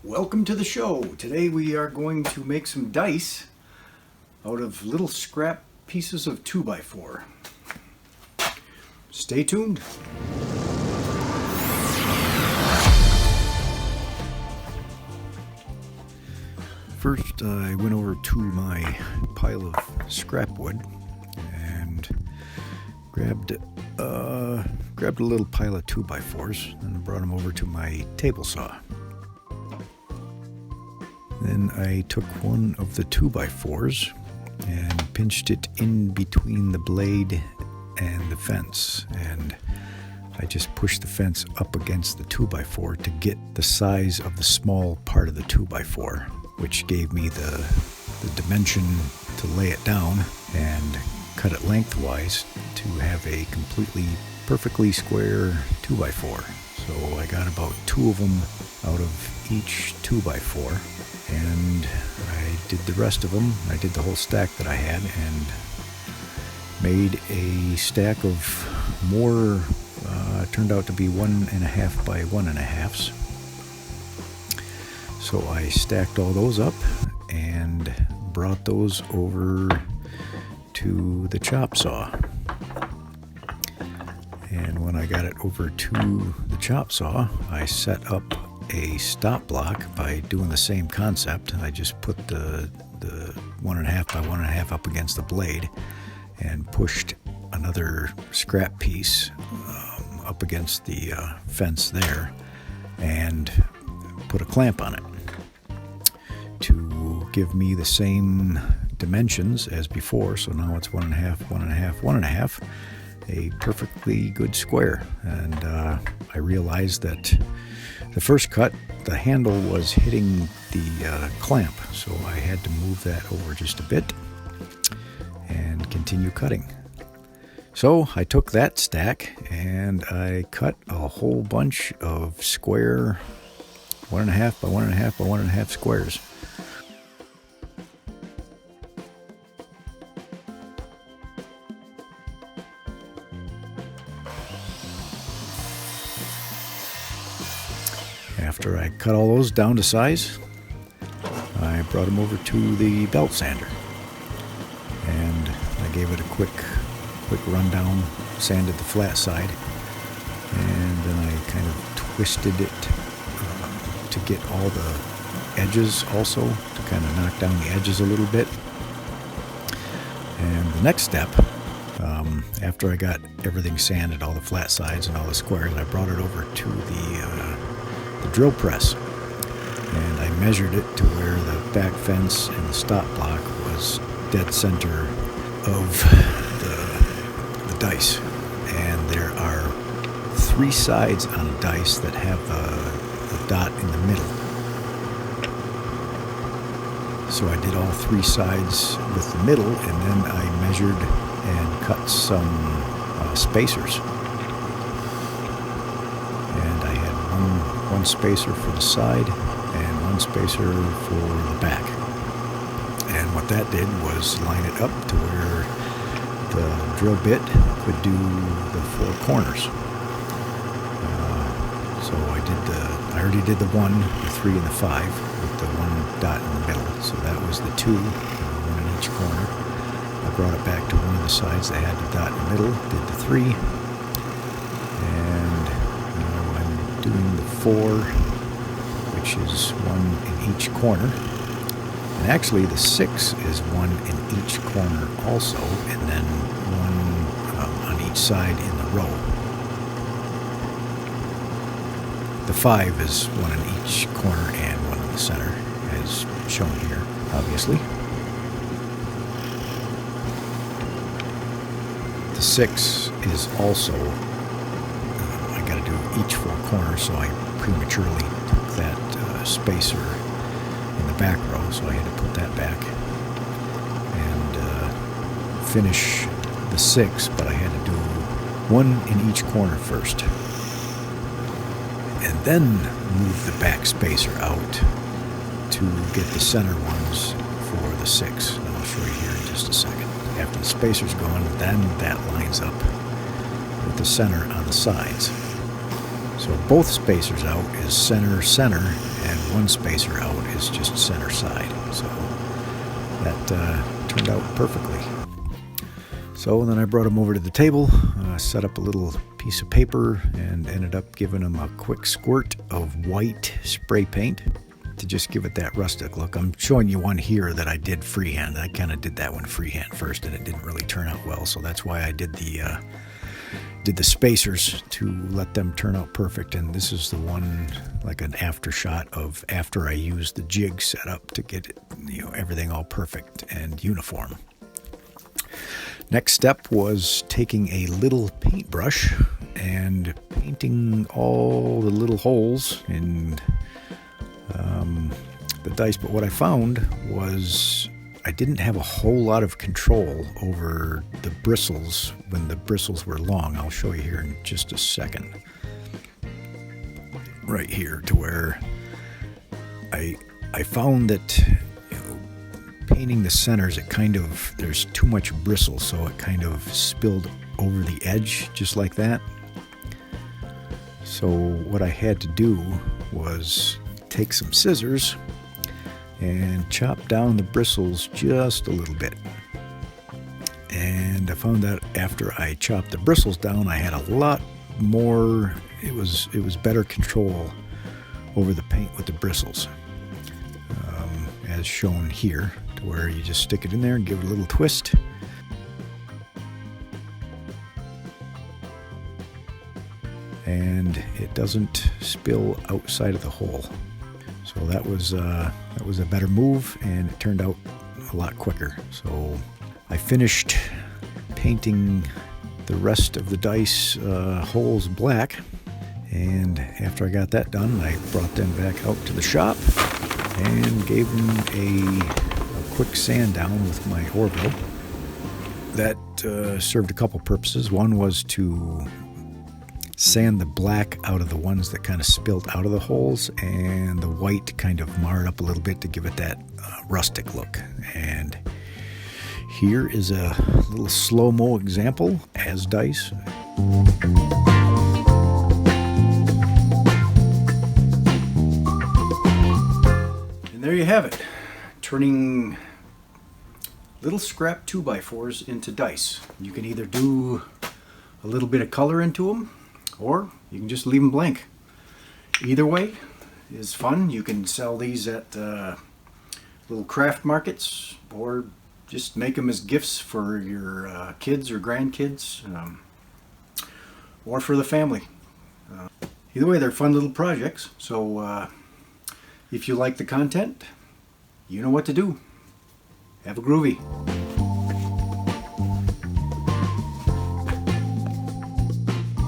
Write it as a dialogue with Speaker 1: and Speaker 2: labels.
Speaker 1: Welcome to the show. Today we are going to make some dice out of little scrap pieces of 2x4. Stay tuned. First, I went over to my pile of scrap wood and grabbed a little pile of 2x4s and brought them over to my table saw. Then I took one of the 2x4s and pinched it in between the blade and the fence, and I just pushed the fence up against the 2x4 to get the size of the small part of the 2x4, which gave me the dimension to lay it down and cut it lengthwise to have a perfectly square 2x4. So I got about two of them out of each 2x4. And I did the rest of them. I did the whole stack that I had and made a stack of more, turned out to be 1.5 by 1.5s. So I stacked all those up and brought those over to the chop saw. And when I got it over to the chop saw, I set up a stop block by doing the same concept. I just put the 1.5 by 1.5 up against the blade and pushed another scrap piece up against the fence there and put a clamp on it to give me the same dimensions as before. So now it's 1.5, 1.5, 1.5, a perfectly good square. And I realized that the first cut, the handle was hitting the clamp, so I had to move that over just a bit and continue cutting. So I took that stack and I cut a whole bunch of square 1.5 by 1.5 by 1.5 squares. After I cut all those down to size, I brought them over to the belt sander and I gave it a quick rundown, sanded the flat side, and then I kind of twisted it to get all the edges also, to kind of knock down the edges a little bit. And the next step, after I got everything sanded, all the flat sides and all the squares, I brought it over to the drill press, and I measured it to where the back fence and the stop block was dead center of the dice. And there are 3 sides on a dice that have a dot in the middle. So I did all 3 sides with the middle, and then I measured and cut some spacers. And I had one spacer for the side and 1 spacer for the back. And what that did was line it up to where the drill bit could do the 4 corners. So I already did the 1, the 3, and the 5 with the 1 dot in the middle. So that was the 2, 1 in each corner. I brought it back to one of the sides that had the dot in the middle, did the 3, and now I'm doing the 4, which is 1 in each corner. And actually the 6 is 1 in each corner also, and then 1 on each side in the row. The 5 is 1 in each corner and 1 in the center, as shown here, obviously. The 6 is also, I got to do each 4 corners, so I prematurely took that spacer in the back row, so I had to put that back and finish the 6, but I had to do 1 in each corner first, and then move the back spacer out to get the center ones for the 6. And I'll show you here in just a second. After the spacer's gone, then that lines up with the center on the sides. So both spacers out is center, center, and one spacer out is just center side. So that turned out perfectly. So then I brought them over to the table, set up a little piece of paper, and ended up giving them a quick squirt of white spray paint to just give it that rustic look. I'm showing you one here that I did freehand. I kind of did that one freehand first, and it didn't really turn out well, so that's why I did the spacers to let them turn out perfect. And this is the one, like an after shot of after I used the jig set up to get it, everything all perfect and uniform. Next step was taking a little paintbrush and painting all the little holes in the dice. But what I found was I didn't have a whole lot of control over the bristles when the bristles were long. I'll show you here in just a second. Right here, to where I found that painting the centers, there's too much bristle, so it kind of spilled over the edge just like that. So what I had to do was take some scissors and chop down the bristles just a little bit. And I found that after I chopped the bristles down, I had a lot more, it was better control over the paint with the bristles, as shown here, to where you just stick it in there and give it a little twist. And it doesn't spill outside of the hole. So that was a better move, and it turned out a lot quicker. So I finished painting the rest of the dice holes black, and after I got that done, I brought them back out to the shop and gave them a quick sand down with my Orville. That served a couple purposes. One was to sand the black out of the ones that kind of spilled out of the holes, and the white kind of marred up a little bit to give it that rustic look. And here is a little slow-mo example as dice. And there you have it, turning little scrap 2x4s into dice. You can either do a little bit of color into them, or you can just leave them blank. Either way is fun. You can sell these at little craft markets, or just make them as gifts for your kids or grandkids, or for the family. Either way, they're fun little projects. So if you like the content, you know what to do. Have a groovy.